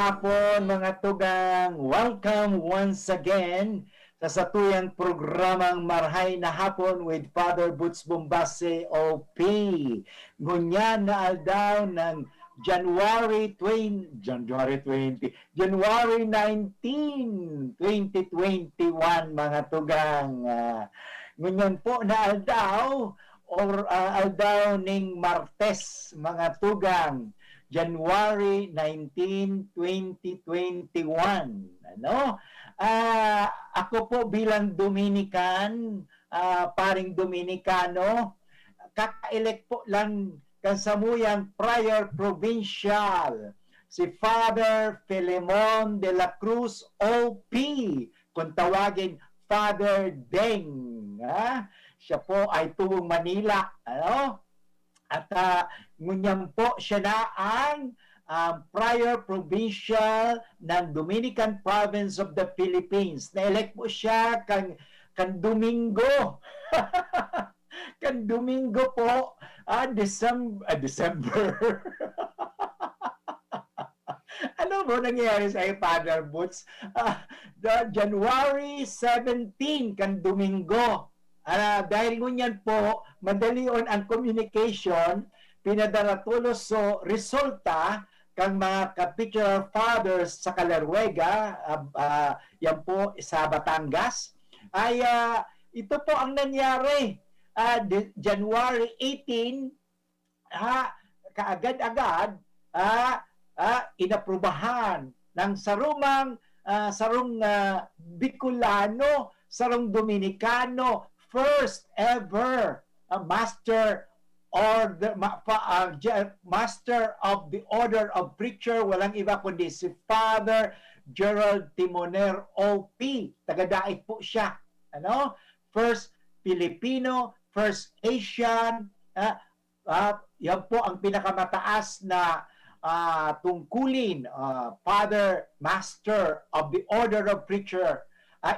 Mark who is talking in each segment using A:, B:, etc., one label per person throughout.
A: hapon mga tugang. Welcome once again sa satuyang programang Marhay na Hapon with Father Butch Bombase OP. Ngunyan na aldaw ng January 19, 2021 mga tugang. Ngunyan po na aldaw or aldaw ning Martes mga tugang. January 19, 2021. Ano? Ako po bilang Dominican, paring Dominicano, kaka-elect po lang kasamuyang Prior Provincial, si Father Filemon de la Cruz OP, kung tawagin Father Deng. Siya po ay tuwong Manila. Ano? At ngunyan po siya na ang Prior Provincial ng Dominican Province of the Philippines. Na-elect po siya kan Domingo. Kan Domingo po, December. Ano mo nangyari sa Father Butch? January 17 kan Domingo. Dahil ngunyan po, madali on ang communication, pinadala tulos so resulta kang mga capitular fathers sa Calarwega, yan po sa Batangas, ay ito po ang nangyari. January 18, kaagad-agad, inaprubahan ng sarong Bicolano, sarong Dominicano, first ever master of the order of preacher, walang iba kundi si Father Gerald Timoner OP. Tagadait po siya. Ano? First Filipino, first Asian, yan po ang pinakamataas na tungkulin, Father Master of the order of preacher.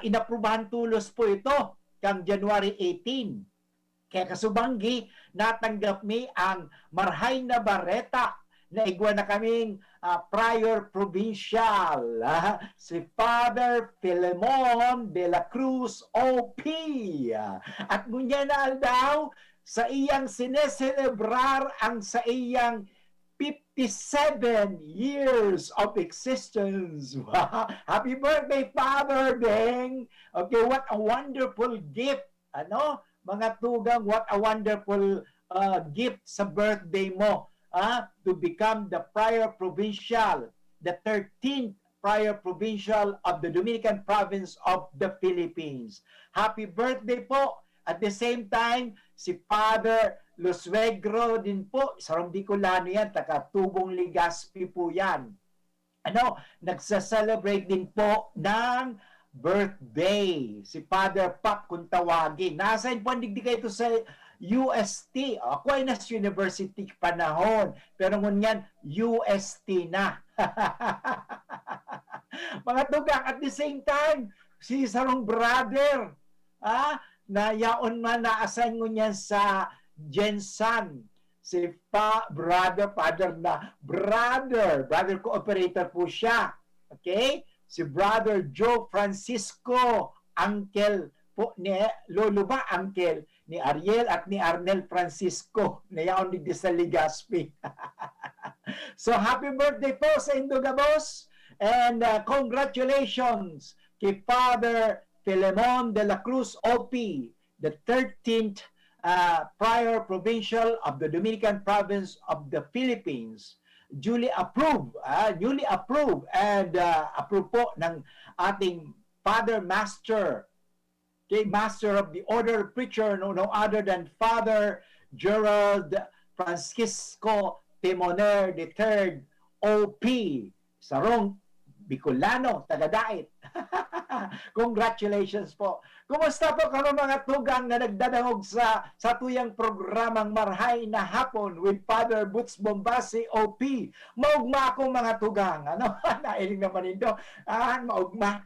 A: Inaprubahan tulos po ito kang January 18. Kaya kasubanggi, natanggap mi ang Marhay na Bareta na igwa na kaming Prior Provincial, si Father Filemon de la Cruz OP. At ngunya na aldaw, sa iyang sineselebrar ang sa iyang 57 years of existence. Happy birthday, Father Deng! Okay, what a wonderful gift. Ano? Mga tugang, what a wonderful gift sa birthday mo. To become the Prior Provincial, the 13th Prior Provincial of the Dominican Province of the Philippines. Happy birthday po! At the same time, si Father Lusuegro din po, sarong Bicolano yan, taga-Tubong Legazpi po yan. Ano, nagsa-celebrate din po ng birthday. Si Father Pap kung tawagin. Nasaan po ang digdigay ito sa UST. Aquinas University panahon. Pero ngunyan, UST na. Mga tugang, at the same time, si sarong brother, na yaon man naasan ngunyan sa Jensan, si brother cooperator po siya. Okay? Si Brother Joe Francisco, uncle po ni Lolo ba, uncle ni Ariel at ni Arnel Francisco, na yaon di sa Legazpi. So happy birthday po sa Indogabos and congratulations kay Father Filemon de la Cruz OP, the 13th Prior Provincial of the Dominican Province of the Philippines, newly approved and approved po ng ating Father Master, Master of the Order Preacher, no other than Father Gerald Francisco Timoner III OP, sarong Bicolano, tagadait. Congratulations po. Kumusta po karon mga tugang na nagdadahog sa tuyang programang Marhay na Hapon with Father Butch Bombase OP. Maugma akong mga tugang. Ano? Nailing naman ito. Maugma.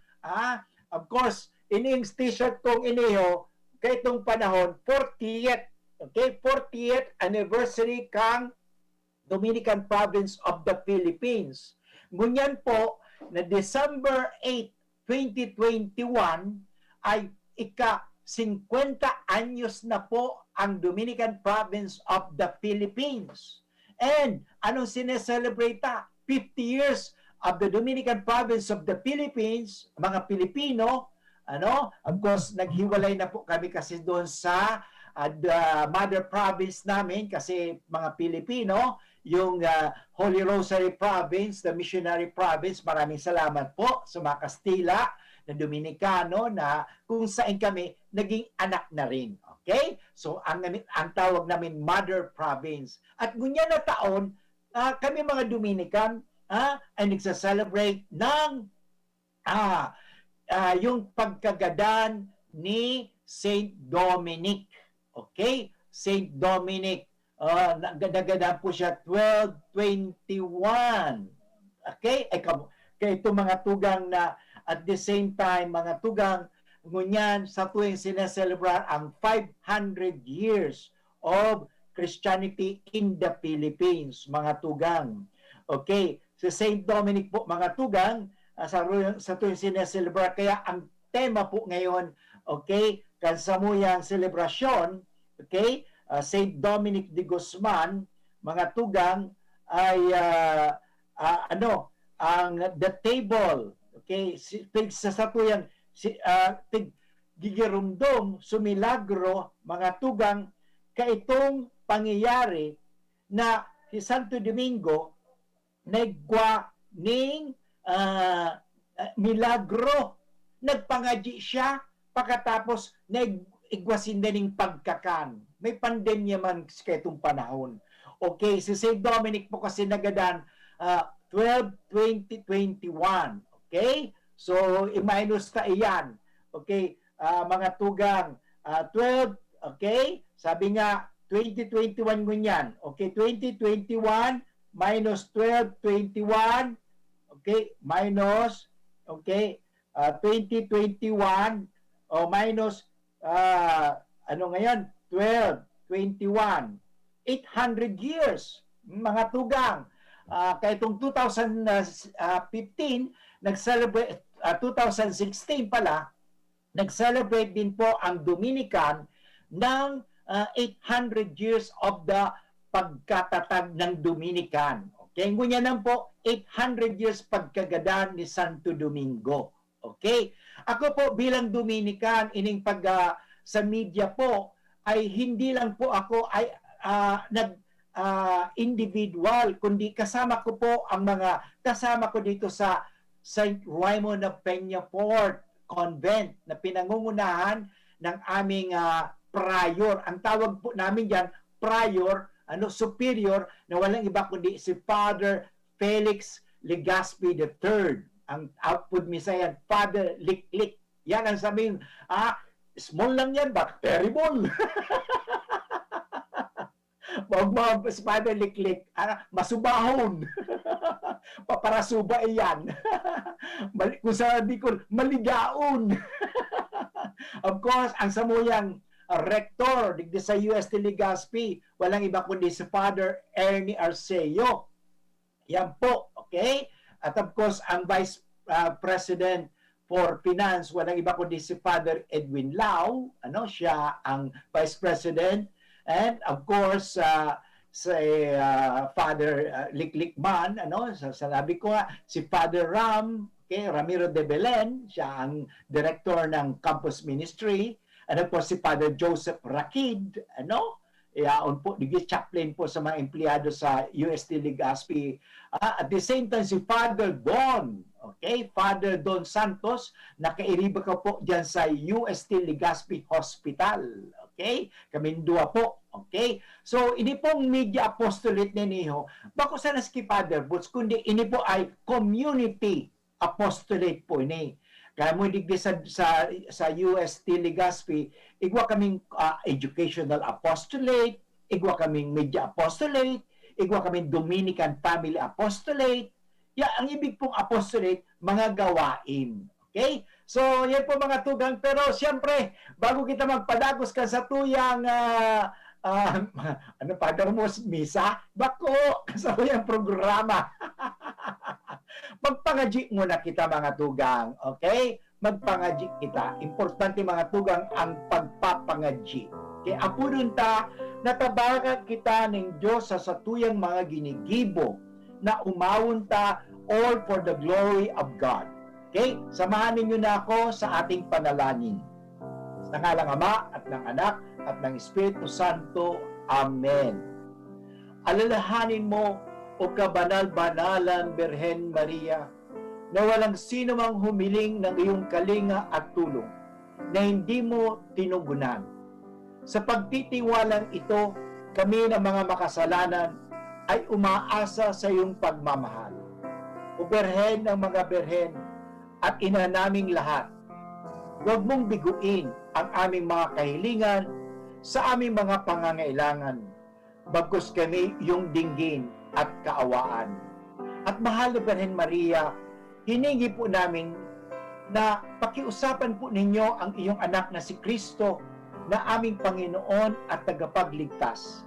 A: Of course, ining t-shirt kong iniho, kay itong panahon, 40th. Okay? 40th anniversary kang Dominican Province of the Philippines. Ngunyan po na December 8, 2021 ay ika-50 anyos na po ang Dominican Province of the Philippines. And anong sineselebrate? 50 years of the Dominican Province of the Philippines, mga Pilipino, of course, naghiwalay na po kami kasi doon sa the mother province namin kasi mga Pilipino, yung Holy Rosary Province, the Missionary Province. Maraming salamat po sa mga Kastila na Dominicano na kung saan kami naging anak na rin. Okay? So, ang tawag namin Mother Province. At ngunyan na taon, kami mga Dominican ay nagsa-celebrate ng yung pagkagadan ni Saint Dominic. Okay? Saint Dominic. Nagadagan po siya 1221. Okay? Kaya itong mga tugang na at the same time, mga tugang ngunyan sa tuwing sineselebrar ang 500 years of Christianity in the Philippines, mga tugang. Okay? Si Saint Dominic po, mga tugang, sa tuwing sineselebrar. Kaya ang tema po ngayon, okay, kansamuyang selebrasyon, okay, Saint Dominic de Guzman, mga tugang, ay ang the table, okay, sa tuyang gigirumdom, sumilagro, mga tugang, kaitong pangyayari na si Santo Domingo nagwa ning milagro. Nagpangaji siya, pagkatapos nag-igwasin na ning pagkakan. May pandemya man sa itong panahon. Okay, si St. Dominic po kasi nagadan 12-2021. Okay? So, i-minus ta iyan. Okay? Mga tugang, 12, okay? Sabi nga, 2021 ngunyan. Okay, 2021 minus 12-21. Okay, minus, okay, 2021 o minus, ano ngayon, 12-21. 800 years, mga tugang. Kaya itong 2015, nag-celebrate, 2016 pala, nag-celebrate din po ang Dominican ng 800 years of the pagkatatag ng Dominican. Okay, ngunyan po, 800 years pagkagadan ni Santo Domingo. Okay? Ako po bilang Dominican, ining sa media po, ay hindi lang po ako ay individual, kundi kasama ko po ang kasama ko dito sa St. Raymond of Peñafort Convent na pinangungunahan ng aming prior. Ang tawag po namin diyan, prior, superior, na walang iba kundi si Father Felix Legaspi III. Ang output misa yan, Father Liklik. Yan ang sabihin, small lang yan, but terrible. Wag mo, Father Liklik, masubahon. Paparasuba iyan. Kung sabi ko, maligaon. Of course, ang samuyang rector digdi sa UST Legaspi, walang iba kundi si Father Ernie Arceo. Yan po, okay? At of course, ang Vice President for Finance, walang iba kundi si Father Edwin Lau, siya ang Vice President. And of course, si Father Liklikman, sabi ko si Father Ram, okay, Ramiro de Belen, siya ang director ng Campus Ministry. And of course, si Father Joseph Rakid, Iyaon po, chaplain po sa mga empleyado sa UST Legaspi. At the same time, si Father Don, okay, Father Don Santos, nakairiba ka po dyan sa UST Legaspi Hospital. Okay? Kaming dua po. Okay? So, ini pong media apostolate niyo, bako sana si Father Butch, kundi ini po ay community apostolate po ini. Kaya mo digdi sa UST Legaspi, igwa kaming educational apostolate, igwa kaming media apostolate, igwa kaming Dominican family apostolate. Ang ibig pong apostolate, mga gawain. Okay? So, yan po mga tugang. Pero siyempre, bago kita magpadagos ka sa tuyang Father mo, misa, bako, sa tuyang programa. Magpangaji muna kita mga tugang, okay? Magpangaji kita. Importante mga tugang ang pagpapangaji. Okay, apudon ta, natabagan kita ng Diyos sa satuyang mga ginigibo na umawon ta all for the glory of God. Okay? Samahan ninyo na ako sa ating panalangin. Sa ngalang Ama at ng Anak at ng Espiritu Santo. Amen. Alalahanin mo, o kabanal-banalan Birhen Maria, na walang sino mang humiling ng iyong kalinga at tulong na hindi mo tinugunan. Sa pagtitiwalang ito, kami na mga makasalanan ay umaasa sa iyong pagmamahal. O Birhen ng mga Birhen at ina naming lahat, huwag mong biguin ang aming mga kahilingan sa aming mga pangangailangan, bagkus kami iyong dinggin at kaawaan. At mahal na Birhen Maria, hiningi po namin na pakiusapan po ninyo ang iyong anak na si Kristo na aming Panginoon at tagapagligtas.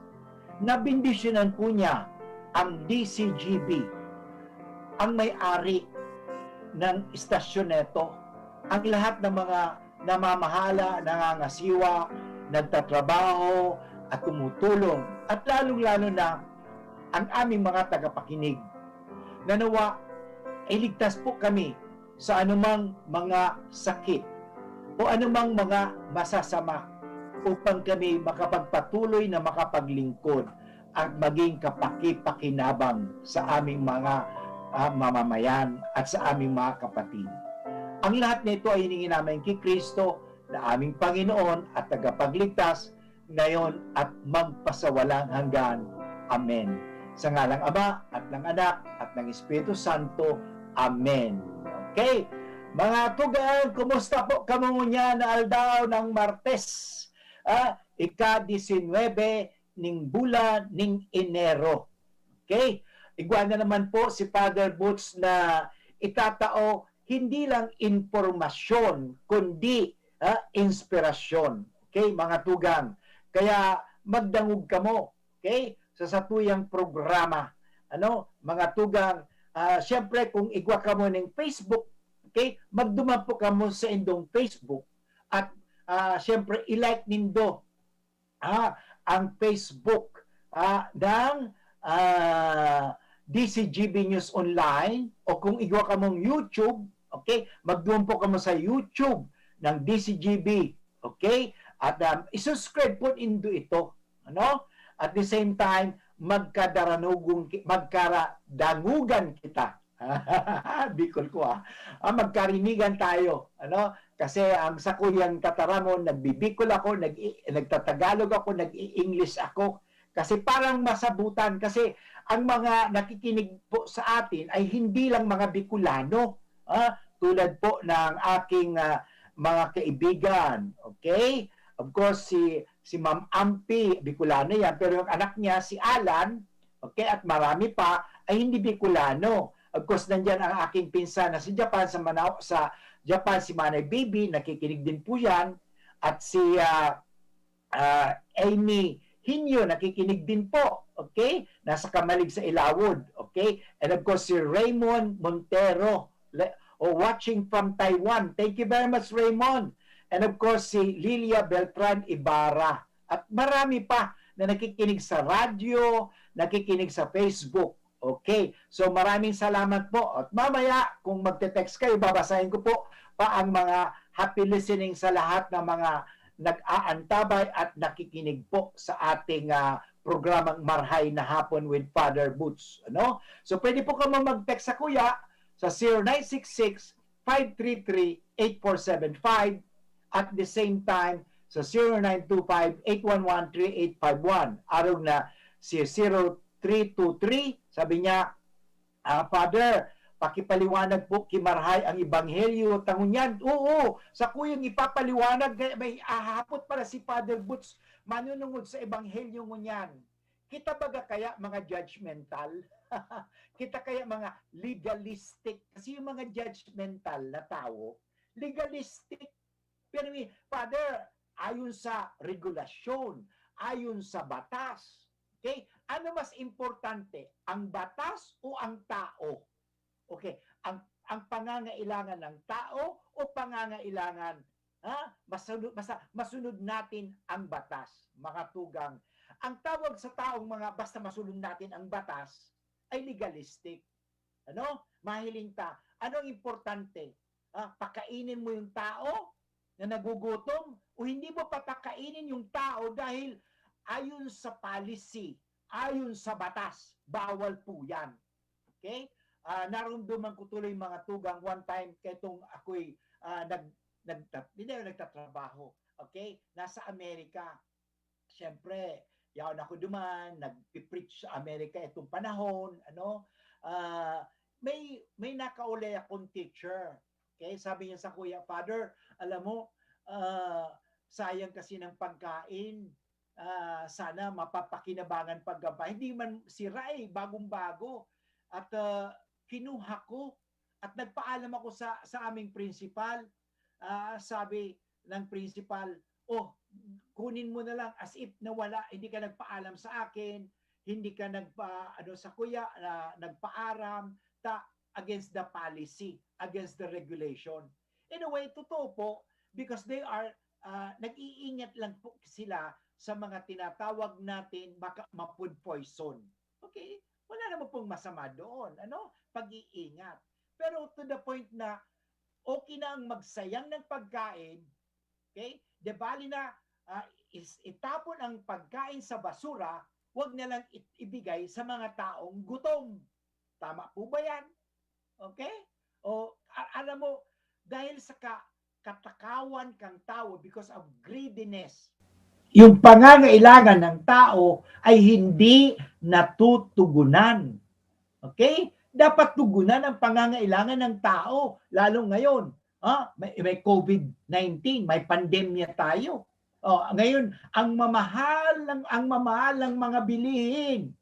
A: Nabindisyonan po niya ang DCGB, ang may-ari ng istasyon neto, ang lahat ng mga namamahala, nangangasiwa, nagtatrabaho at tumutulong, at lalong-lalo na ang aming mga tagapakinig. Nanawa, ay ligtas po kami sa anumang mga sakit o anumang mga masasama upang kami makapagpatuloy na makapaglingkod at maging kapaki-pakinabang sa aming mga mamamayan at sa aming mga kapatid. Ang lahat nito ay hiningi namin kay Kristo na aming Panginoon at tagapagligtas ngayon at magpasawalang hanggan. Amen. Sa ngalang Ama at ng Anak at ng Espiritu Santo. Amen. Okay. Mga tugang, kumusta po kamo niya na aldaw ng Martes? Ika-19 ning bulan ning Enero. Okay? Igwa na naman po si Father Butch na itatao hindi lang informasyon, kundi inspirasyon. Okay, mga tugang. Kaya magdangog kamo. Okay? Sa satuyang programa. Ano? Mga tugang, siyempre kung igwa kamo ng Facebook, okay? Magduman po kamo sa indong Facebook at siyempre i-like nindo ang Facebook ng DCGB News Online, o kung igwa kamong YouTube, okay? Magduman po kamo sa YouTube ng DCGB, okay? At i-subscribe po indo ito, ano? At the same time, magkadarangugan kita. Bicol ko magkarinigan tayo. Ano? Kasi ang sakuyang tataramon, nagbibicol ako, nagtatagalog ako, nag-i-English ako. Kasi parang masabutan. Kasi ang mga nakikinig po sa atin ay hindi lang mga Bicolano. Tulad po ng aking mga kaibigan. Okay? Of course, si Ma'am Ampi, Bicolano yan, pero yung anak niya, si Alan, okay, at marami pa, ay hindi Bicolano. Of course, nandyan ang aking pinsan na si Japan, sa Japan, si Manay Baby, nakikinig din po yan, at si Amy Hinyo, nakikinig din po, okay, nasa Kamalig sa Ilawod, okay, and of course, si Raymond Montero, watching from Taiwan. Thank you very much, Raymond. And of course, si Lilia Beltran Ibarra. At marami pa na nakikinig sa radyo, nakikinig sa Facebook. Okay. So maraming salamat po. At mamaya, kung magte-text kayo, babasahin ko po pa ang mga happy listening sa lahat ng mga nag-aantabay at nakikinig po sa ating programang Marhay na Hapon with Father Butch. Ano? So pwede po ka mag-text sa kuya sa 0966-533-8475 at the same time sa 0925-811-3851. Araw na si 0323, sabi niya, Father, pakipaliwanag po kay Marhay ang Ebanghelyo. Tangunyan, oo, sa kuyang ipapaliwanag, may ahapot para si Father Butch, manunungod sa Ebanghelyo ngunyan. Kita baga kaya mga judgmental? Kita kaya mga legalistic? Kasi yung mga judgmental na tao, legalistic. Pero Father, ayon sa regulasyon, ayon sa batas, okay? Ano mas importante, ang batas o ang tao? Okay, ang pangangailangan ng tao o pangangailangan masunod natin ang batas, mga tugang. Ang tawag sa taong mga basta masunod natin ang batas ay legalistic. Ano? Mahiling ta. Anong importante? Pakainin mo yung tao na nagugutom o hindi mo papakainin yung tao dahil ayon sa policy, ayon sa batas, bawal po yan. Okay? Naramdaman ko tuloy mga tugang one time ketong ako'y hindi na nagtatrabaho. Okay? Nasa Amerika. Siyempre, yaon ako duman, nag-preach sa Amerika itong panahon, ano? May nakauli akong teacher. Okay? Sabi niya sa kuya, Father, alam mo, sayang kasi ng pagkain. Sana mapapakinabangan paggabi. Hindi man sira bagong-bago. At kinuha ko at nagpaalam ako sa aming principal. Sabi ng principal, kunin mo na lang as if nawala, hindi ka nagpaalam sa akin, hindi ka sa kuya, nagpaaram, against the policy, against the regulation. In a way, totoo po, because they are, nag-iingat lang po sila sa mga tinatawag natin ma-food poison. Okay? Wala naman pong masama doon. Pag-iingat. Pero to the point na okay na ang magsayang ng pagkain, okay? De bali na itapon ang pagkain sa basura, wag na lang ibigay sa mga taong gutom. Tama po ba yan? Okay? O alam mo, dahil sa katakawan kang tao because of greediness, yung pangangailangan ng tao ay hindi natutugunan. Okay? Dapat tugunan ang pangangailangan ng tao, lalo ngayon. May COVID-19, may pandemya tayo. Ngayon, ang mamahal ng mga bilihin.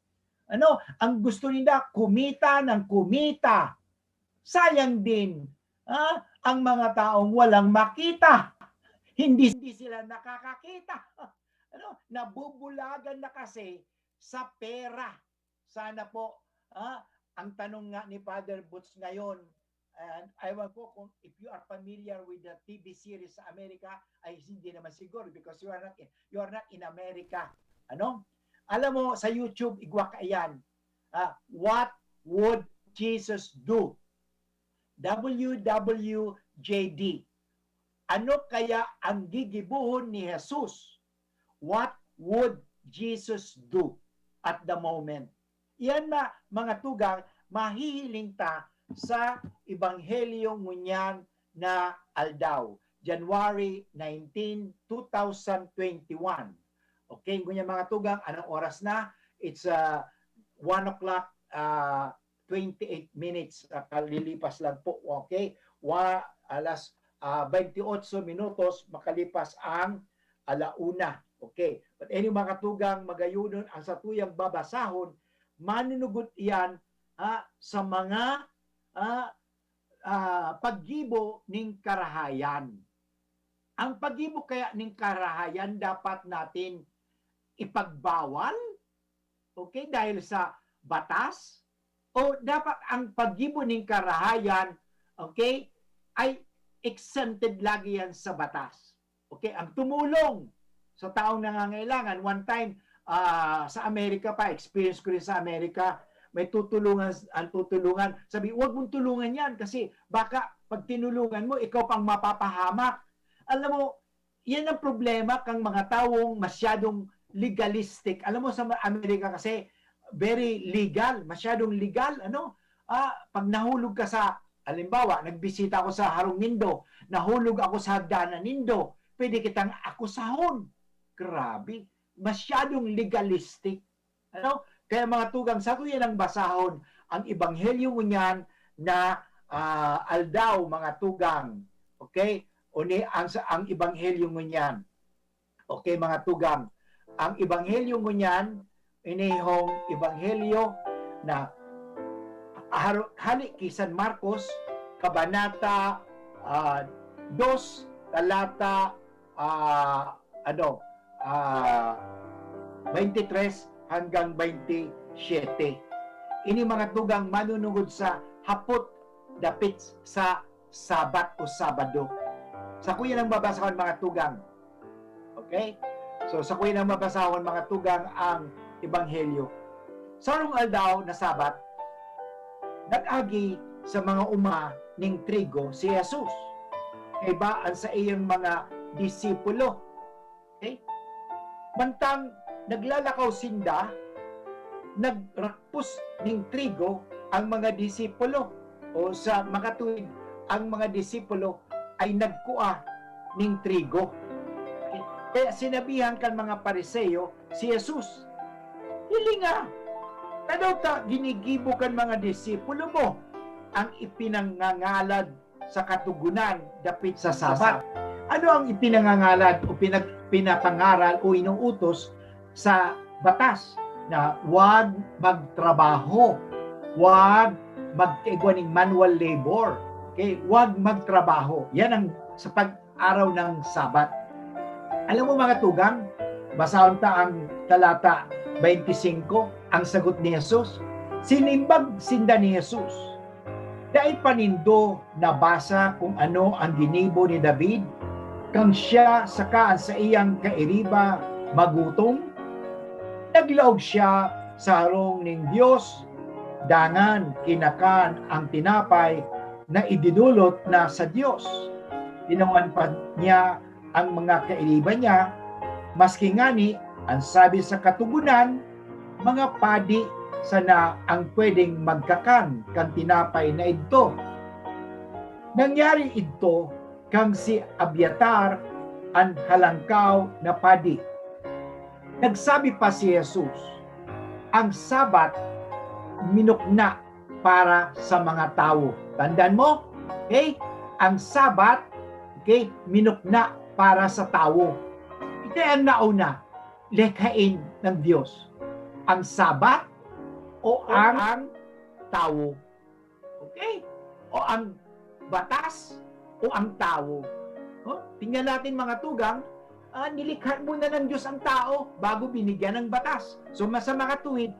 A: Ang gusto nila kumita ng kumita. Sayang din. Ang mga taong walang makita. Hindi sila nakakakita. Nabubulagan na kasi sa pera. Sana po ang tanong nga ni Father Butch ngayon, and ewan ko kung if you are familiar with the TV series sa Amerika, ay hindi naman siguro because you are not in America. Alam mo, sa YouTube, igwa ka yan. What would Jesus do? WWJD. Ano kaya ang gigibuhon ni Jesus? What would Jesus do at the moment? Yan mga tugang, mahihiling ta sa Ebanghelyo ngunyan na aldaw, January 19, 2021. Okay, ngunyan mga tugang, anong oras na? It's 1 o'clock, 28 minutes. Lilipas lang po, okay? Alas 28 minutos, makalipas ang alauna. Okay, but any mga tugang, magayunon, ang sa tuyang babasahon, manunugot iyan sa mga paggibo ng karahayan. Ang paggibo kaya ng karahayan dapat natin ipagbawal, okay, dahil sa batas, o dapat ang paggibo ng karahayan, okay, ay exempted lagi yan sa batas. Okay, ang tumulong sa taong nangangailangan, one time, sa Amerika pa, experience ko rin sa Amerika, may tutulungan. Sabi, huwag mong tulungan yan kasi baka pag tinulungan mo, ikaw pang mapapahamak. Alam mo, yan ang problema kang mga taong masyadong legalistic. Alam mo sa Amerika kasi, very legal, masyadong legal. Pag nahulog ka sa, halimbawa, nagbisita ako sa Harong Nindo, nahulog ako sa hagdanan Nindo, pwede kitang akusahon. Grabe. Masyadong legalistic. Kaya mga tugang, sa tuya ng basahon, ang ebanghelyo mo niyan na aldaw, mga tugang. Okay? Ang ebanghelyo mo niyan. Okay, mga tugang. Ang ebanghelyo mo niyan, inihong ebanghelyo na hali kay San Marcos, Kabanata 2, talata 23 hanggang 27. Ini mga tugang manunugod sa dapit sa Sabat o Sabado. Sa kuya lang babasahon mga tugang. Okay? So sa kuya lang babasahon mga tugang ang Ebanghelyo. Sa arong aldaw na Sabat, nag-agi sa mga uma ning trigo si Jesus. Kay baan sa iyang mga disipulo. Okay? Mantang naglalakaw sinda, nagrakpos ning trigo ang mga disipulo, o sa makatuwid ang mga disipulo ay nagkuha ning trigo. Okay? Kaya sinabihan kan mga Pariseo si Jesus, hilinga, tadaw ta ginigibo kan mga disipulo mo ang ipinangangalad sa katugunan dapit sa Sabat. Ano ang ipinangangalad o pinapangaral o inuutos sa batas? Na huwag magtrabaho, huwag magkaigwa ng manual labor, okay? Huwag magtrabaho. Yan ang sa pag-araw ng Sabat. Alam mo mga tugang, basahon ta ang talata 25, ang sagot ni Jesus. Sinimbag sinda ni Jesus, dahil panindo nabasa kung ano ang ginibo ni David, kang siya sakaan sa iyang kairiba magutom, naglaog siya sa harong ning Dios, dangan kinakan ang tinapay na idinulot na sa Dios. Tinungan pa niya ang mga kairiba niya, maski ngani ang sabi sa katugunan, mga padi sana ang pwedeng magkakan kang tinapay na ito. Nangyari ito kang si Abiatar ang halangkaw na padi. Nagsabi pa si Jesus, ang Sabat minukna para sa mga tao. Tandaan mo? Okay? Ang Sabat, okay, minukna para sa tao. Ito ang nauna, lekhain ng Diyos. Ang Sabat o ang tao. Okay? O ang batas o ang tao. Tingnan natin mga tugang, nilikha muna ng Diyos ang tao bago binigyan ng batas. So sa mga tuwid,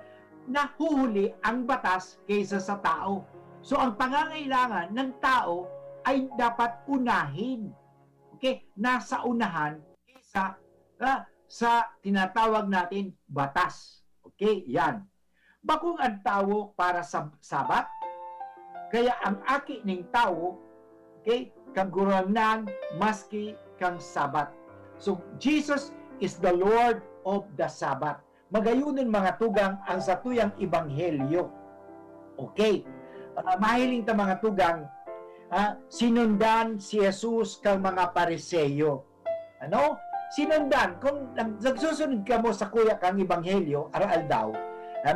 A: nahuhuli ang batas kaysa sa tao. So ang pangangailangan ng tao ay dapat unahin. Okay? Nasa unahan kaysa sa tinatawag natin batas. Okay? Yan. Bakung ang tao para sa Sabat, kaya ang aki ning tao, okay, kagurang nang maski kang Sabat. So, Jesus is the Lord of the Sabbath. Magayunin mga tugang ang satuyang Ebanghelyo. Okay. Mahiling ta mga tugang, sinundan si Jesus kang mga Pariseo. Ano? Sinundan. Kung nagsusunod ka mo sa kuya kang Ebanghelyo, aral daw,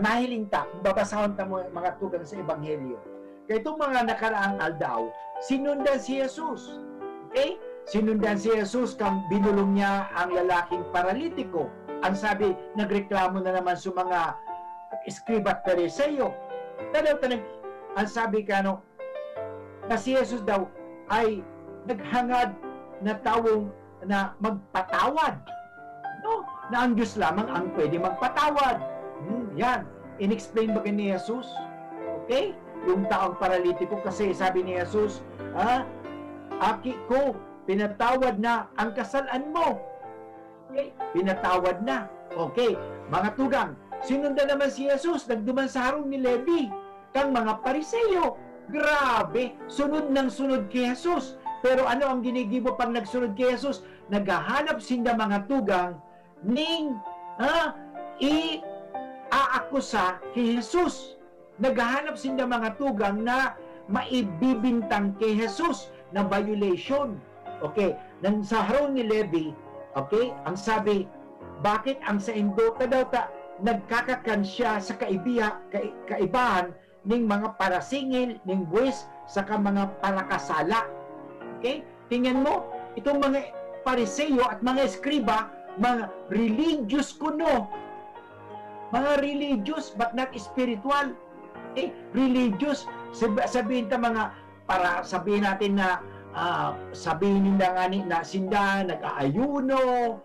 A: mahiling ta, babasahon ta mo mga tugang sa Ebanghelyo. Kaya itong mga nakaraang aldaw, sinundan si Jesus. Okay? Sinundan si Jesus kang binulong niya ang lalaking paralitiko. Ang sabi, nagreklamo na naman sa mga Eskriba at Pariseo. Ang sabi ka, na si Jesus daw ay naghangad na tawong na magpatawad. No? Na ang Diyos lamang ang pwede magpatawad. Yan. In-explain ba ni Jesus? Okay? Yung taong paralitiko kasi sabi ni Jesus, aki ko, pinatawad na ang kasalan mo. Okay? Pinatawad na. Okay. Mga tugang, sinundan naman si Jesus, nagduman sa harong ni Levi, kang mga Pariseo. Grabe, sunod ng sunod kay Jesus. Pero ano ang ginigibo pag nagsunod kay Jesus? Naghahanap sinda mga tugang ning i-aakusa kay Jesus. Naghahanap sinda mga tugang na maibibintang kay Jesus na violation. Okay, nang sa harong ni Levi, okay, ang sabi, bakit ang sa Indo daw nagkakakan siya sa kaibahan ng mga parasingil, ng buwis, saka mga parakasala. Okay, tingnan mo, itong mga Pariseo at mga Eskriba, mga religious kuno, mga religious but not spiritual. Religious, sabihin ta mga, para sabihin natin na sabihin nila nga na sinda nag-aayuno,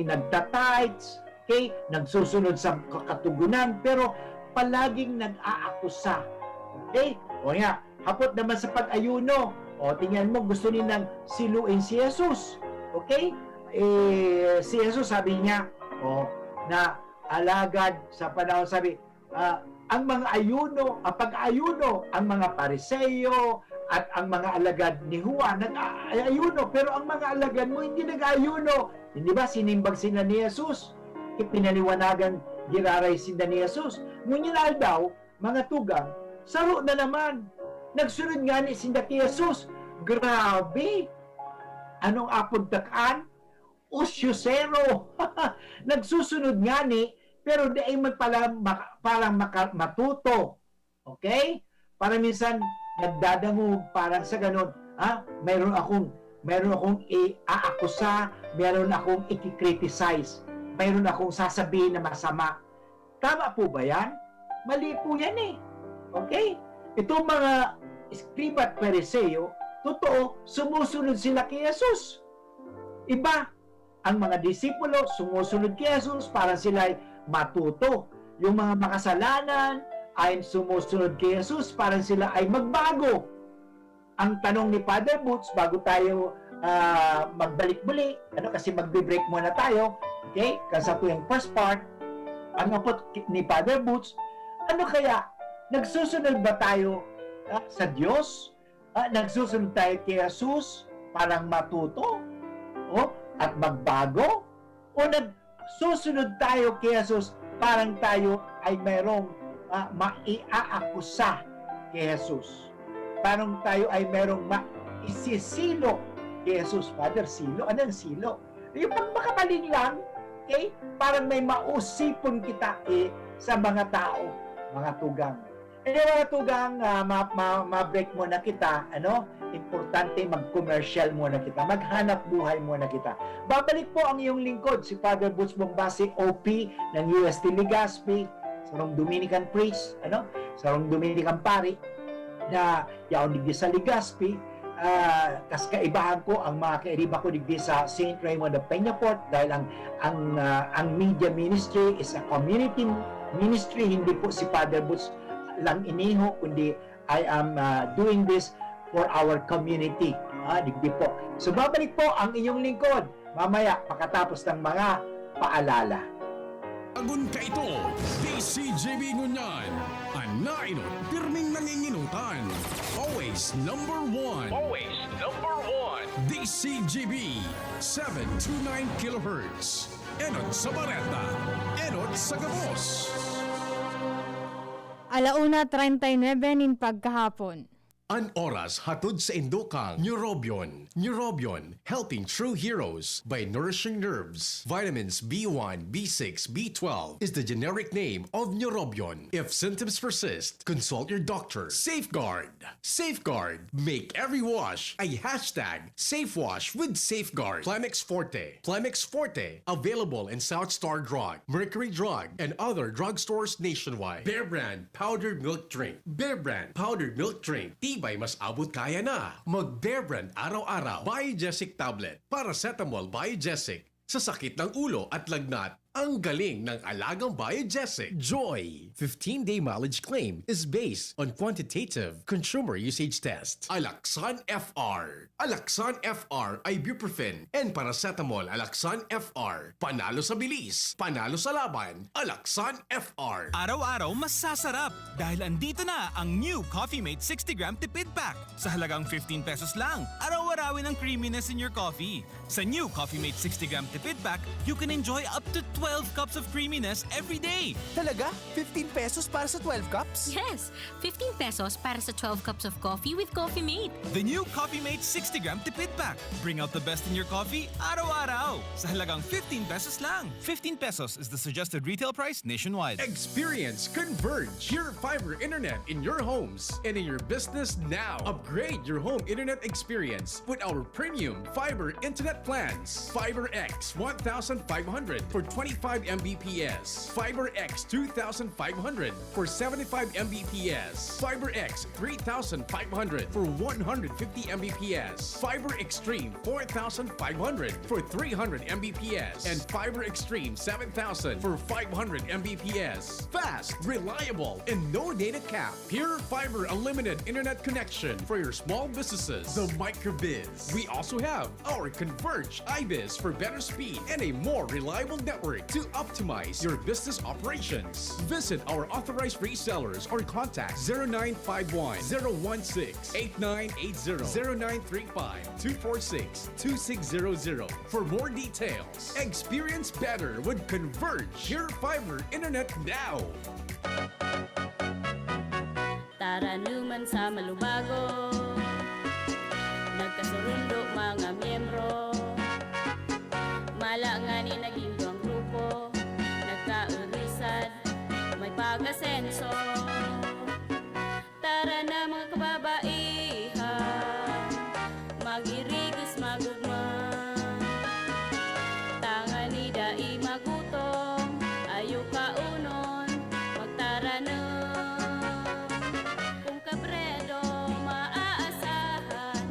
A: nagtatights, okay, nagsusunod sa katugunan, pero palaging nag-aakusa. Okay? O nga, hapot naman sa pag-ayuno. O, tingnan mo, gusto nilang siluin si Jesus. Okay? Si Jesus sabi niya, na alagad sa panahon, sabi, ang mga ayuno, ang pag-ayuno, ang mga Pariseyo at ang mga alagad ni Juan nag-ayuno, pero ang mga alagad mo hindi nag-ayuno. Hindi ba sinimbag sila ni Jesus? Ipinaliwanagan giraray sila ni Jesus. Ngunyan daw, mga tugang, saro na naman. Nagsunod nga ni sila kay Jesus. Grabe! Anong apod-takaan? Usyosero! Nagsusunod nga ni, pero di ay parang matuto. Okay? Para minsan, nagdadangog parang sa ganun. Mayroon akong i-aakusa, mayroon akong i-criticize, mayroon akong sasabihin na masama. Tama po ba yan? Mali po yan eh. Okay? Itong mga Skriba at Pariseo, totoo, sumusunod sila kay Jesus. Iba, ang mga disipulo sumusunod kay Jesus para sila ay matuto. Yung mga makasalanan ay sumusunod kay Jesus para sila ay magbago. Ang tanong ni Father Butch, bago tayo magbalik-balik, kasi magbe-break muna tayo, okay? Kasi po yung first part, ano po ni Father Butch, ano kaya, nagsusunod ba tayo sa Diyos? Nagsusunod tayo kay Jesus parang matuto? At magbago? O nagsusunod tayo kay Jesus parang tayo ay mayroong maiaakusa kay Jesus? Parang tayo ay mayroong maisisilo kay Jesus. Father, silo? Anong silo? Yung pag makapaling lang, okay? Parang may mausipon kita sa mga tao, mga tugang. Mga tugang, ma-break muna kita, importante mag-commercial muna kita, maghanap buhay muna kita. Babalik po ang iyong lingkod, si Father Butch Bombase, OP ng UST Legazpi, sarong Dominican priest, sarong Dominican pari, na yaon digdi sa Legazpi. Kas kaibahan ko ang mga kairiba ko digdi sa St. Raymond of Peñafort dahil ang media ministry is a community ministry, hindi po si Father Butch lang iniho, kundi I am doing this for our community. Digdi po. So babalik po ang inyong lingkod mamaya pagkatapos ng mga paalala.
B: Agun ka ito, DCGB Ngunyan, anainot, pirming nanginginutan. Always number one. Always number one. DCGB, 729 kHz. Enot sa Bareta, Enot sa Gabos.
C: 1:39 pagkahapon.
B: An oras hatod sa Indokang Neurobion. Neurobion, helping true heroes by nourishing nerves. Vitamins B1, B6, B12 is the generic name of Neurobion. If symptoms persist, consult your doctor. Safeguard. Safeguard. Make every wash a hashtag SafeWash with Safeguard. Plemex Forte. Plemex Forte, available in South Star Drug, Mercury Drug, and other drugstores nationwide. Bear Brand Powdered Milk Drink. Bear Brand Powdered Milk Drink. Tibay mas abot kaya na. Mag Bear Brand araw-araw. Biogesic Tablet. Paracetamol Biogesic. Sa sakit ng ulo at lagnat, ang galing ng alagang Biogesic. Joy. 15-day mileage claim is based on quantitative consumer usage test. Alaxan FR. Alaxan FR ibuprofen and paracetamol Alaxan FR. Panalo sa bilis, panalo sa laban. Alaxan FR.
D: Araw-araw mas sasarap dahil andito na ang new Coffee Mate 60-gram tipid pack. Sa halagang 15 pesos lang, araw-arawin ang creaminess in your coffee. Sa new Coffee Mate 60-gram tipid pack, you can enjoy up to 12 cups of creaminess every day.
E: Talaga? 15 pesos para sa 12 cups?
F: Yes, 15 pesos para sa 12 cups of coffee with Coffee Mate.
D: The new Coffee Mate 60-gram tipid pack. Bring out the best in your coffee araw-araw. Sa halagang 15 pesos lang. 15 pesos is the suggested retail price nationwide.
B: Experience Converge, your fiber internet in your homes and in your business now. Upgrade your home internet experience with our premium fiber internet plans. Fiber X 1,500 for 25 35 Mbps. Fiber X 2500 for 75 Mbps. Fiber X 3500 for 150 Mbps. Fiber Extreme 4500 for 300 Mbps. And Fiber Extreme 7000 for 500 Mbps. Fast, reliable, and no data cap. Pure Fiber Unlimited Internet connection for your small businesses. The Microbiz. We also have our Converge iBiz for better speed and a more reliable network to optimize your business operations. Visit our authorized resellers or contact 0951 016 8980 0935 246 2600 for more details. Experience better with Converge Pure Fiber Internet now.
G: Tara naman sa malubago, nagkasurundo mga miyembro, malangani naging duwang grupo, nagkaurisan, may pag-asenso. Tara na mga kababaihan, mag-irigos magugma, tangan ni dai magutong, ayaw kaunon, magtara na. Kung kabredo maaasahan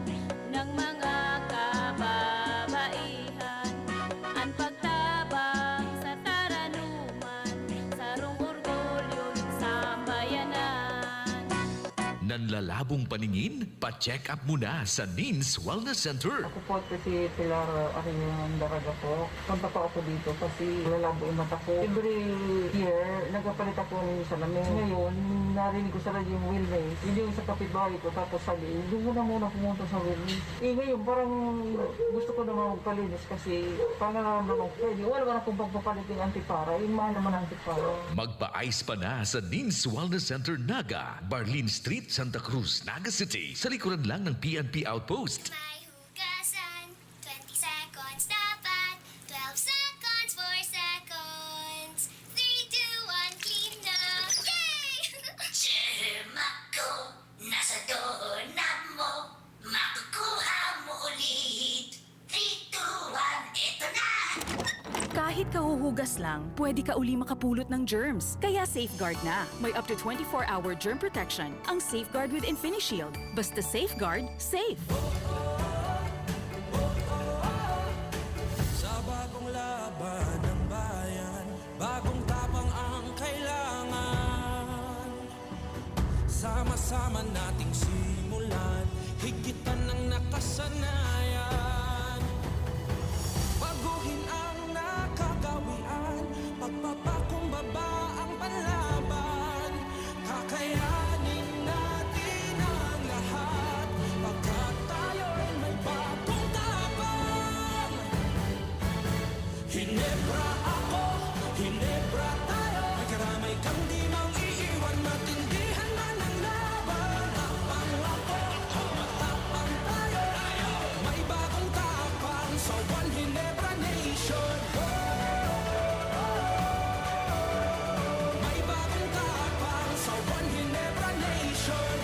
G: ng mga kababaihan, ang pagtabang sa taranuman, sarong orgulyo ng sambayanan.
H: Nanlalabong paningin? Pa-check up muna sa NINS Wellness Center.
I: Ako po si Pilar Aking Daraga po. Punta po ako dito kasi lalabo yung mata ko. Every year, nagpapalit ako ng salamin. Ngayon, narinig ko sa radyo yung wellness. Yun yung sa kapitbahay ko. Tapos sabi, doon ko na muna pumunta sa wellness. Ngayon, parang gusto ko naman magpalinis kasi pangaramdaman ko. Wala ka na kung pagpapalit yung antipara. Yung mahal naman ang antipara.
H: Magpa-ice pa na sa NINS Wellness Center Naga, Barlin Street, Santa Cruz, Naga City. Sa likuran lang ng PNP Outpost.
J: May hugasan, 20 seconds dapat, 12 seconds, 4 seconds, 3, 2, 1, clean na! Yay!
K: Ako, nasa doorknob mo, makukuha mo ulit. 3, 2, 1, eto na!
L: Kahit kahuhugas lang, pwede ka uli makapulot ng germs. Kaya Safeguard na. May up to 24-hour germ protection ang Safeguard with InfiniShield. Basta Safeguard, safe.
E: Sa bagong laban ng bayan, bagong tapang ang kailangan. Sama-sama nating simulan, higitan ng nakasanayan. Baguhin ang nakagawian, pagpapakumbaba ang panlaban. Kakayanin natin ang lahat, pagkat tayo'y may bagong tapang. Hinebra ako, Hinebra tayo, may karamay kang di mang iiwan, matindihan man ang laban. Tapang ako, matapang tayo, may bagong tapang sa One Hinebra Nation. May bagong tapang sa One Hinebra Nation.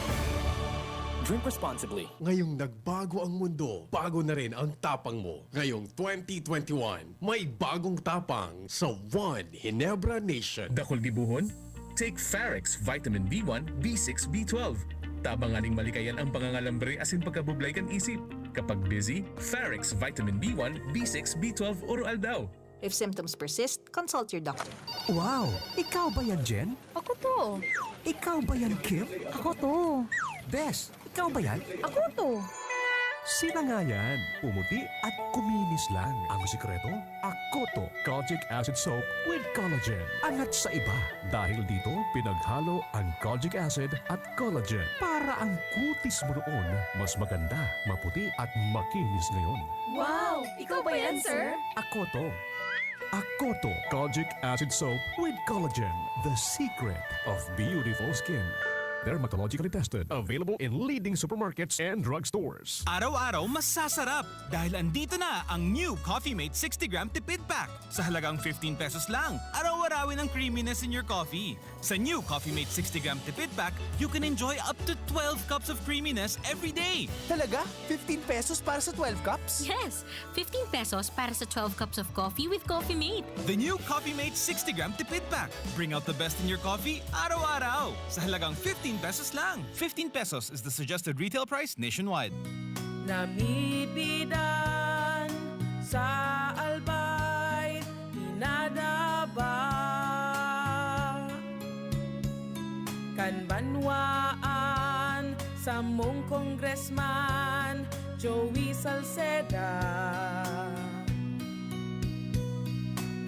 E: Drink responsibly.
B: Ngayong nagbago ang mundo, bago na rin ang tapang mo. Ngayong 2021, may bagong tapang sa One Hinebra Nation.
M: Dakol dibuhon? Take Farex Vitamin B1, B6, B12. Tabanganing malikayan ang pangangalambre asin pagkabublay kan isip. Kapag busy, Farex Vitamin B1, B6, B12 oral daw.
L: If symptoms persist, consult your doctor.
E: Wow! Ikaw ba yan, Jen?
C: Ako to.
E: Ikaw ba yan, Kim?
C: Ako to.
E: Bes, ikaw ba yan?
C: Ako to.
E: Sila nga yan. Pumuti at kuminis lang. Ang sikreto, Akoto Kojic Acid Soap with Collagen. Angat sa iba. Dahil dito, pinaghalo ang Kojic Acid at Collagen para ang kutis mo noon mas maganda, maputi at makinis ngayon.
L: Wow! Ikaw ba yan, sir?
E: Akoto. Akoto Kojic Acid Soap with Collagen. The secret of beautiful skin. Dermatologically tested. Available in leading supermarkets and drugstores.
D: Araw-araw mas sasarap dahil andito na ang new Coffee Mate 60-gram tipid pack. Sa halagang 15 pesos lang, araw-arawin ang creaminess in your coffee. Sa new Coffee Mate 60-gram tipid pack, you can enjoy up to 12 cups of creaminess every day.
N: Talaga? 15 pesos para sa 12 cups?
F: Yes, 15 pesos para sa 12 cups of coffee with Coffee Mate.
D: The new Coffee Mate 60-gram tipid pack. Bring out the best in your coffee araw-araw. Sa halagang 15 pesos lang. 15 pesos is the suggested retail price nationwide.
I: Namibidan sa albay, dinadaba. Kanbanwaan sa mong congressman, Joey Salceda.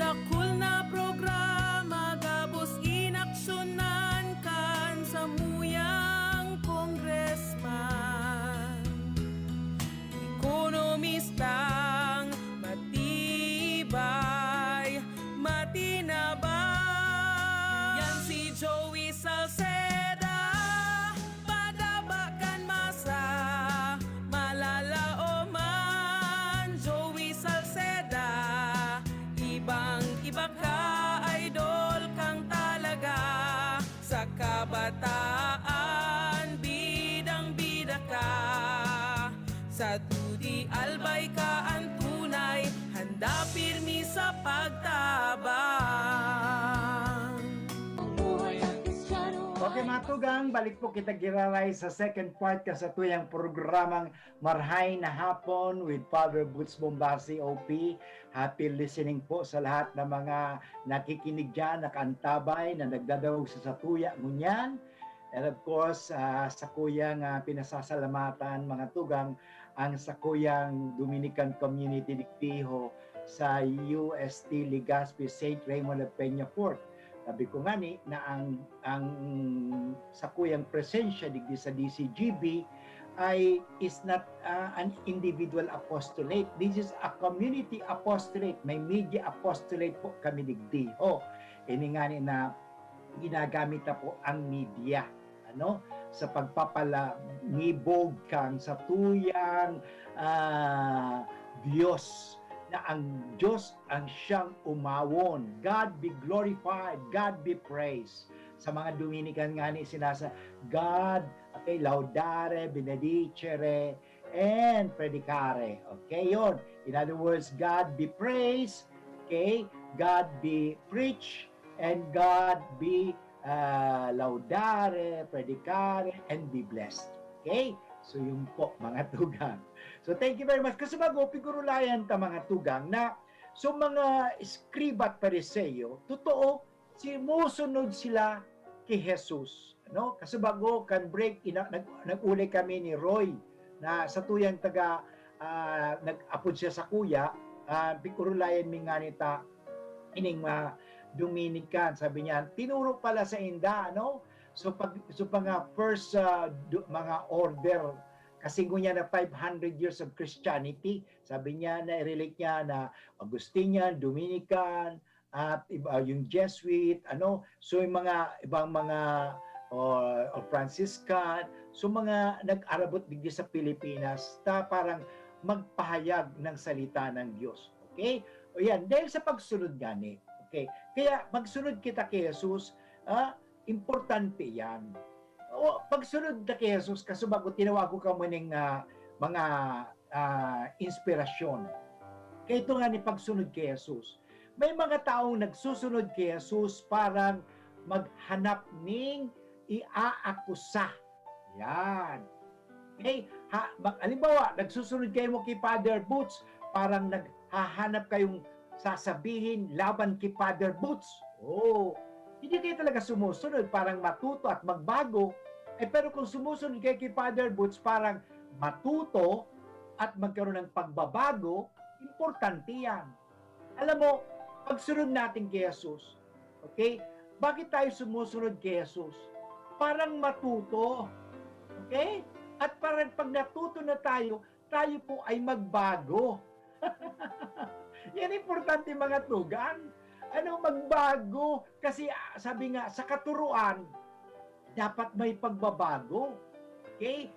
I: Dakul na programa, gabos inaksyonan kan sa muyang congressman. Ekonomistang matibay, matinabay. Yan si Joey Salceda, padabakan masa, malala o man. Joey Salceda, ibang-iba ka, idol kang talaga. Sa kabataan, bidang-bida ka. Sa tudi albay ka ang tunay, handa pirmi sa pagtabang.
A: Okay mga tugang, balik po kita giraray sa second part ka sa tuyang programang Marhay na Hapon with Father Butch Bombase, OP. Happy listening po sa lahat ng mga nakikinig dyan, nakaantabay, na nagdadawag sa tuya ngunyan. And of course, sa kuyang pinasasalamatan mga tugang, ang sa kuyang Dominican Community Diktiho sa UST Legazpi St. Raymond of Peñafort. Sabi ko nga ni na ang sakuyang presensya digdi sa DCGB ay is not an individual apostolate. This is a community apostolate. May media apostolate po kami digdi. Ini nga ni na ginagamit na po ang media sa pagpapalangibog kang sa tuyang Diyos, na ang Diyos ang siyang umawon. God be glorified, God be praised. Sa mga Dominican nga ni sinasa, God, okay, laudare, benedicere, and predicare. Okay, yon. In other words, God be praised, okay, God be preached, and God be laudare, predicare, and be blessed. Okay? So yung po mga tugang. So thank you very much. Kasi bago, pigurulayan ta mga tugang na so mga skriba at pariseo, totoo, simusunod sila kay Jesus. Kasi bago, kan break, nag-uli kami ni Roy na sa tuyang taga, nag-apod siya sa kuya, pigurulayan mi nga nita, ining Dominican, sabi niya, tinuro pala sa inda, So mga first mga order kasi niya na 500 years of Christianity, sabi niya na relate niya na Augustinian, Dominican, at iba yung Jesuit, so yung mga ibang mga or Franciscan, so mga nag-arabot digdi sa Pilipinas ta parang magpahayag ng salita ng Diyos. Okay? O yan, dahil sa pagsunod gani. Okay? Kaya magsunod kita kay Jesus, importante yan. Pagsunod na kay Jesus, kasi bago tinawag ko ka mo ng mga inspirasyon. Kaya ito nga ni pagsunod kay Jesus. May mga taong nagsusunod kay Jesus parang maghanap ng iaakusa. Yan. Okay? Halimbawa, nagsusunod kayo mo kay Father Butch, parang naghahanap kayong sasabihin laban kay Father Butch. Hindi kayo talaga sumusunod, parang matuto at magbago. Pero kung sumusunod kayo kay Father Butch, parang matuto at magkaroon ng pagbabago, importante yan. Alam mo, pagsunod natin kay Jesus, okay? Bakit tayo sumusunod kay Jesus? Parang matuto. Okay? At parang pag natuto na tayo po ay magbago. Yan importante mga tugan. Magbago? Kasi sabi nga, sa katuruan, dapat may pagbabago. Okay?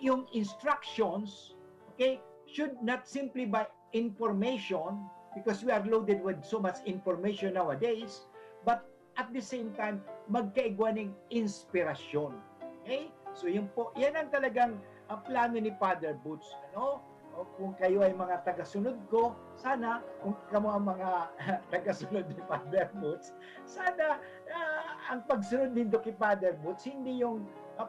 A: Yung instructions, okay, should not simply by information, because we are loaded with so much information nowadays, but at the same time, magkaigwa ng inspirasyon. Okay? So yun po, yan ang talagang plano ni Father Butch. Ano? O, kung kayo ay mga tagasunod ko, sana, kung kamo ang mga tagasunod ni Father Butch, sana ang pagsunod din kay Father Butch, hindi yung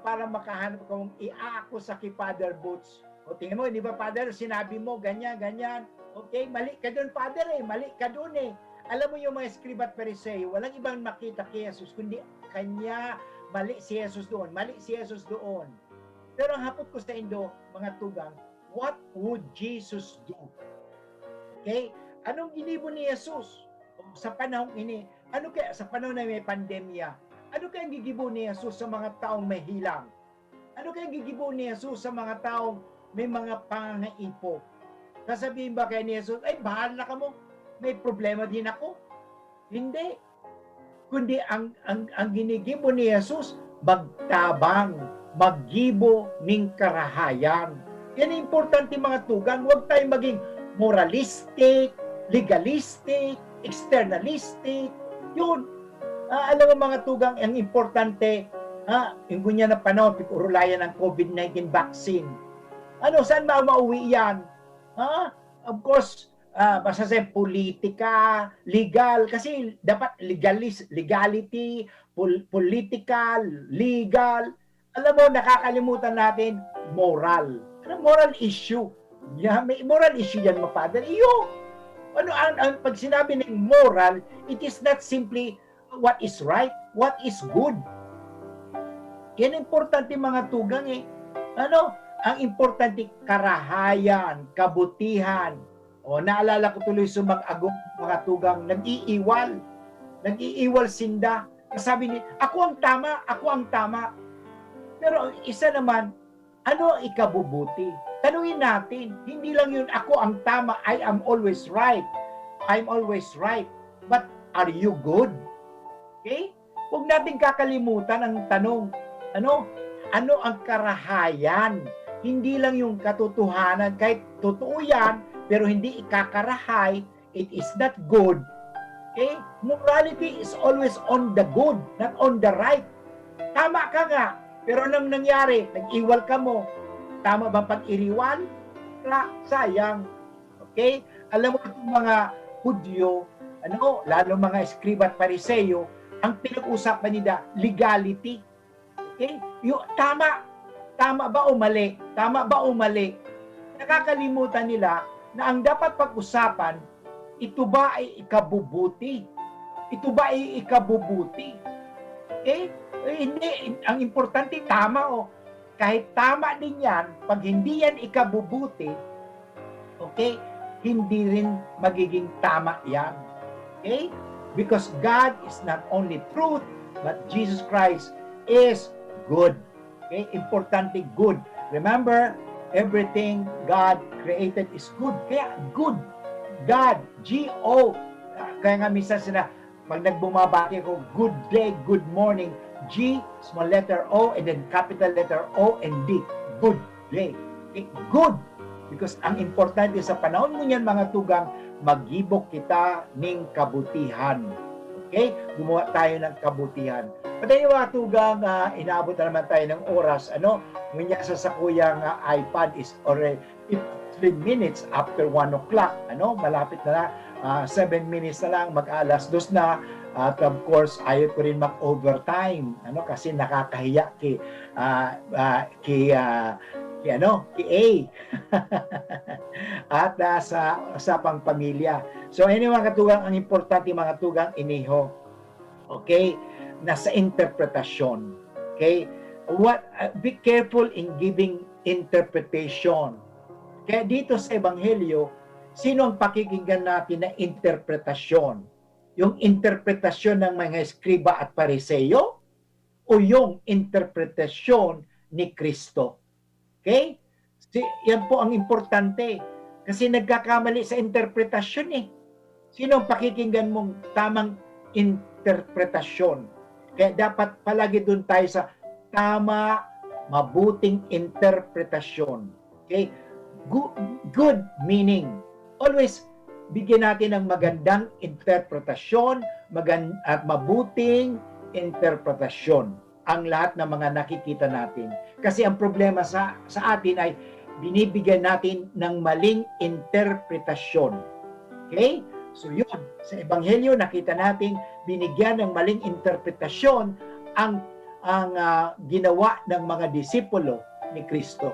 A: para makahanap kung i-ako sa kay Father Butch. O tingnan mo, di ba Father, sinabi mo, ganyan, ganyan. Okay, mali ka doon Father mali ka doon Alam mo yung mga scribe at Pharisee, walang ibang makita kay Jesus, kundi kanya, mali si Jesus doon, mali si Jesus doon. Pero ang hapot ko sa Indo, mga tugang, what would Jesus do? Okay? Anong ginibo ni Jesus? Sa panahon ini, ano kaya sa panahon na may pandemya, ano kaya gigibo ni Jesus sa mga taong may hilang? Ano kaya gigibo ni Jesus sa mga taong may mga pangaipo? Sasabihin ba kay ni Jesus, ay bahala ka mo, may problema din ako? Hindi. Kundi ang ginigibo ni Jesus, magtabang, maggibo ng karahayan. Yan ang importante mga tugang. Huwag tayong maging moralistic, legalistic, externalistic. Yun. Alam mo mga tugang, ang importante, yung gunya na panahon, pag-urulayan ng COVID-19 vaccine. Ano, saan mauwi yan? Of course, basta sa politika, legal, kasi dapat legality, political, legal. Alam mo, nakakalimutan natin, moral. Moral issue. Yeah, may moral issue yan, Father. Iyo, ano, pag sinabi ng moral, it is not simply what is right, what is good. Yan importante mga tugang Ano, ang importante, karahayan, kabutihan. O, naalala ko tuloy sa mag-agong mga tugang, nag-iiwal sinda. Sabi ni, ako ang tama. Pero isa naman, ano ikabubuti? Tanungin natin, hindi lang yun, ako ang tama, I am always right. I'm always right. But are you good? Okay? Huwag natin kakalimutan ang tanong, ano ang karahayan? Hindi lang yung katotohanan, kahit totoo yan, pero hindi ikakarahay, it is not good. Okay? Morality is always on the good, not on the right. Tama ka nga, pero anong nangyari? Nag-iwal ka mo. Tama ba pag-iriwal? Sayang. Okay? Alam mo itong mga Hudyo, lalo mga scribe at Pariseo, ang pinag-usapan nila, legality. Okay? Yung tama ba o mali? Nakakalimutan nila na ang dapat pag-usapan, ito ba ay ikabubuti? Okay? Hindi, ang importante tama kahit tama din yan, pag hindi yan ikabubuti, okay, hindi rin magiging tama yan. Okay? Because God is not only truth, but Jesus Christ is good. Okay? Importante good. Remember, everything God created is good. Kaya good. God, G-O. Kaya nga minsan pag nagbumabati ako, good day, good morning, G, small letter O, and then capital letter O and D. Good day. Okay? Good. Because ang importante sa panahon mo niyan, mga tugang, magibok kita ng kabutihan. Okay? Gumawa tayo ng kabutihan. Pati yung mga tugang, inaabot na naman tayo ng oras. Ngayon sa sakuyang iPad is already 15 minutes after 1 o'clock. Malapit na 7 minutes na lang, mag-alas 2 na. At of course, ayaw ko rin mag-overtime. Kasi nakakahiya ki A. At sa pang-pamilya. So anyway, mga tugang, ang importante mga tugang, iniho. Okay? Nasa interpretasyon. Okay? Be careful in giving interpretation. Kaya dito sa Ebanghelyo, sino ang pakikinggan natin na interpretasyon? Yung interpretasyon ng mga eskriba at pariseo o yung interpretasyon ni Kristo? Okay? Yan po ang importante. Kasi nagkakamali sa interpretasyon Sino ang pakikinggan mong tamang interpretasyon? Kaya dapat palagi doon tayo sa tama, mabuting interpretasyon. Okay? Good meaning. Always bigyan natin ng magandang interpretasyon at mabuting interpretasyon ang lahat ng mga nakikita natin. Kasi ang problema sa atin ay binibigyan natin ng maling interpretasyon. Okay? So yun, sa Ebanghelyo nakita natin binigyan ng maling interpretasyon ang ginawa ng mga disipulo ni Kristo.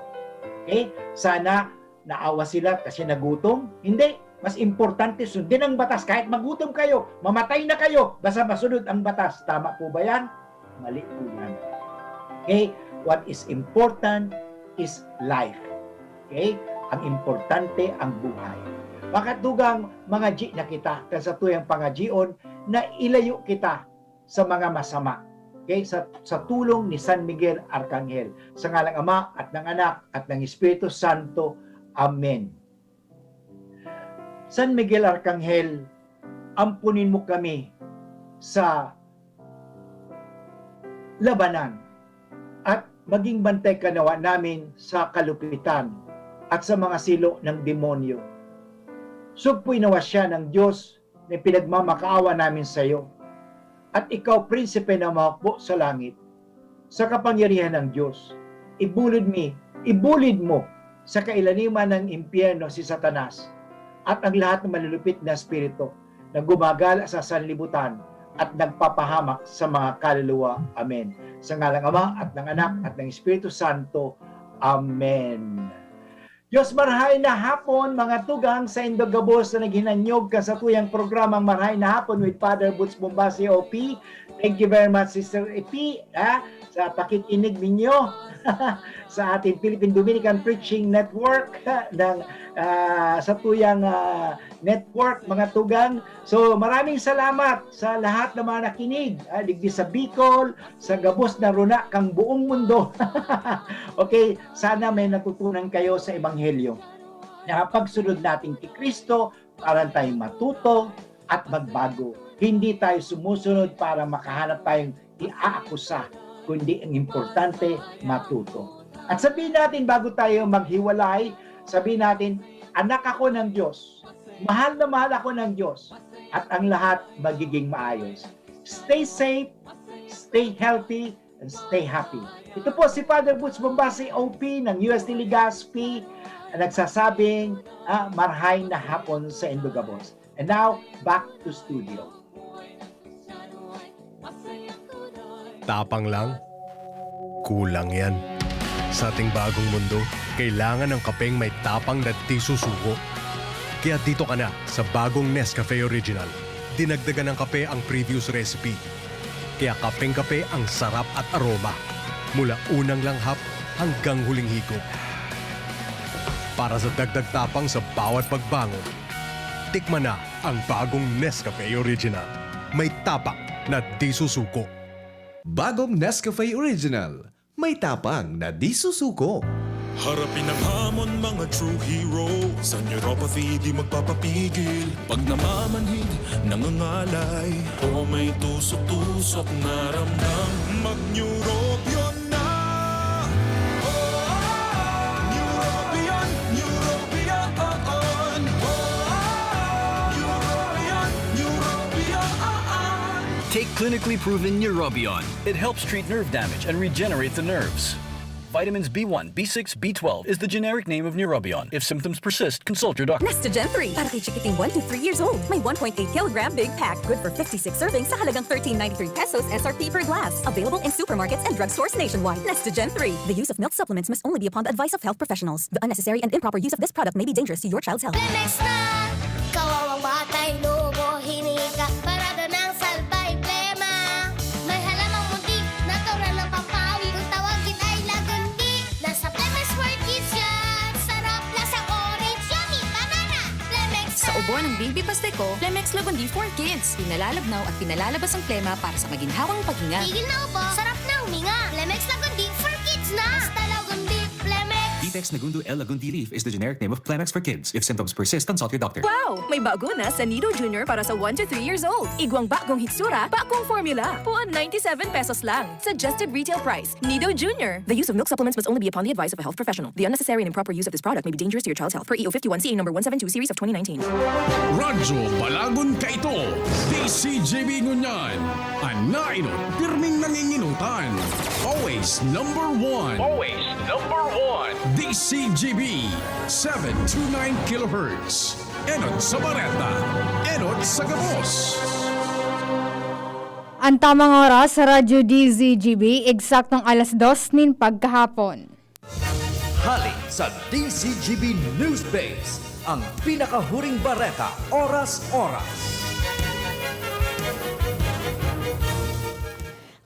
A: Okay? Sana naawa sila kasi nagutom. Hindi. Mas importante sundin ang batas. Kahit magutom kayo, mamatay na kayo, basta masunod ang batas. Tama po ba yan? Mali po yan. Okay? What is important is life. Okay? Ang importante ang buhay. Makatugang mga G na kita, sa tuyang pangajion, na ilayo kita sa mga masama. Okay? Sa tulong ni San Miguel Arcangel. Sa ngalang Ama at ng Anak at ng Espiritu Santo. Amen. San Miguel Arcangel, ampunin mo kami sa labanan at maging bantay ka nawa namin sa kalupitan at sa mga silo ng demonyo. Sugpoy nawa siya ng Diyos na pinagmamakaawa namin sa iyo. At ikaw, prinsipe na mahakbo sa langit, sa kapangyarihan ng Diyos, ibulid mo sa kailaliman ng impyerno si Satanas at ang lahat ng malulupit na espiritu na gumagala sa sanlibutan at nagpapahamak sa mga kaluluwa. Amen. Sa ngalang Ama at ng Anak at ng Espiritu Santo. Amen. Diyos marhay na hapon, mga tugang sa Indogabos na naghinanyog ka sa tuyang programang Marhay na Hapon with Father Butch Bombase, OP. Thank you very much, Sister EP, sa pakikinig ninyo sa ating Philippine Dominican Preaching Network sa tuyang network, mga tugang. So maraming salamat sa lahat ng mga nakinig, digdi sa Bicol, sa Gabos na runa kang buong mundo. Okay, sana may natutunan kayo sa Ebanghelyo. Na pagsunod natin kay Kristo, para tayong matuto at magbago. Hindi tayo sumusunod para makahanap tayong iaakusa, kundi ang importante, matuto. At sabihin natin bago tayo maghiwalay, sabihin natin, anak ako ng Diyos, mahal na mahal ako ng Diyos, at ang lahat magiging maayos. Stay safe, stay healthy, and stay happy. Ito po si Father Butch Bombase, OP ng UST Legazpi, nagsasabing marhay na hapon sa Indogabos. And now, back to studio.
B: Tapang lang? Kulang yan. Sa ating bagong mundo, kailangan ng kapeng may tapang na di susuko. Kaya dito ka na sa bagong Nescafe Original. Dinagdagan ng kape ang previous recipe. Kaya kapeng-kape ang sarap at aroma. Mula unang langhap hanggang huling higop. Para sa dagdag tapang sa bawat pagbangon, tikman na ang bagong Nescafe Original. May tapak na di susuko.
O: Bagong Nescafe Original. May tapang na di susuko.
P: Harapin ang hamon, mga true hero. Sa neuropathy di magpapapigil. Pag namamanhid, nangangalay, o may tusok-tusok na ramdam, mag-neurobion na. Neurobion, neurobion. Neurobion, neurobion.
Q: Take clinically proven Neurobion. It helps treat nerve damage and regenerate the nerves. Vitamins B1, B6, B12 is the generic name of Neurobion. If symptoms persist, consult your doctor.
R: Nestogen 3 para kay chikiting 1 to 3 years old. May 1.8 kilogram big pack. Good for 56 servings sa halagang 13.93 pesos SRP per glass. Available in supermarkets and drugstores nationwide. Nestogen 3. The use of milk supplements must only be upon the advice of health professionals. The unnecessary and improper use of this product may be dangerous to your child's health.
J: Lemex na! Kawawang batay, lubo, hinika, parada ng salbay, plema. May halamang muntik, natural ng pampawi, kung tawagin ay lagundi. Nasa Lemex for Kids yan, sarap lasang orange, yummy, banana. Lemex na!
S: Sa ubo ng baby pasteko, Lemex Lagundi for Kids. Pinalalabnaw at pinalalabas ang plema para sa maginhawang paghinga.
J: Tigil na ubo, sarap na huminga. Lemex Lagundi for Kids na! Basta Lagundi, Lemex.
T: Latex Nagundo L. Lagundi leaf is the generic name of Plenax for kids. If symptoms persist, consult your doctor.
R: Wow! May bago na sa Nido Junior para sa 1 to 3 years old. Igwang bagong hitsura, bagong formula. Puan 97 pesos lang. Suggested retail price. Nido Junior. The use of milk supplements must only be upon the advice of a health professional. The unnecessary and improper use of this product may be dangerous to your child's health. Per EO 51CA number 172 series of 2019.
B: Radyo Balagon ka ito. DCJB Ngunyan. Anainot, pirming nanginginutan. Always number one. Always number one. DCJB 729 kHz. Enot sa Bareta. Enot sa Gabos.
C: Ang tamang oras sa Radyo DZGB, eksaktong alas 2 nin pagkahapon.
U: Hali sa DCGB News Base, ang pinakahuring bareta, oras-oras.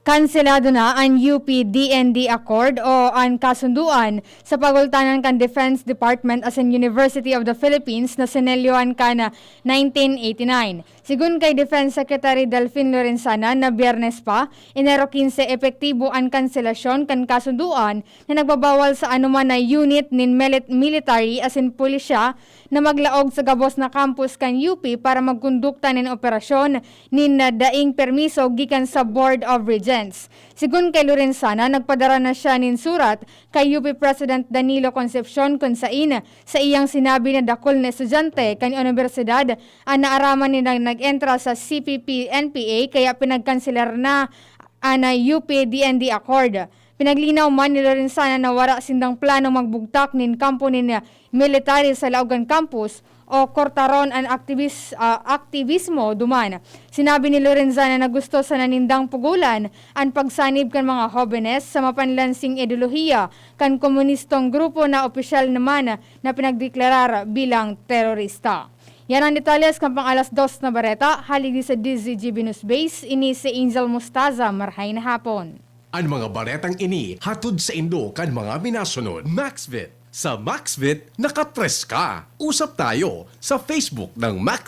C: Kanselado na ang UP-DND Accord o ang kasunduan sa pagultanan kan Defense Department as an University of the Philippines na sinelyoan ka na 1989. Sigun kay Defense Secretary Delfin Lorenzana na Biyernes pa, Enero 15 epektibo ang kanselasyon kan kasunduan na nagbabawal sa anuman na unit nin military as in pulisya na maglaog sa gabos na campus kan UP para magkondukta nin operasyon nin daing permiso gikan sa Board of Regents. Sigun kay Lorenzana, nagpadara na siya nin surat kay UP President Danilo Concepcion kung sain sa iyang sinabi na dakol na estudyante kan universidad ang naaraman nilang nag-entra sa CPP-NPA kaya pinagkanselar na ang UP-DND Accord. Pinaglinaw man ni Lorenzana na wala sindang plano magbugtak nin kampo nin military sa Laugan Campus o kortaron ang aktivismo duman. Sinabi ni Lorenzana na gusto sa nanindang pugulan ang pagsanib kan mga hobenes sa mapanlansing ideolohiya kan komunistong grupo na opisyal naman na pinagdeklarar bilang terorista. Yan ang detalyes kan pang alas 2 na bareta, haligi sa DZGB News Base, ini si Angel Mustaza, Marhay na hapon.
B: Ang mga baretang ini hatod sa Indo kan mga minasunod. Maxvit. Sa Maxvit, nakatres ka. Usap tayo sa Facebook ng Max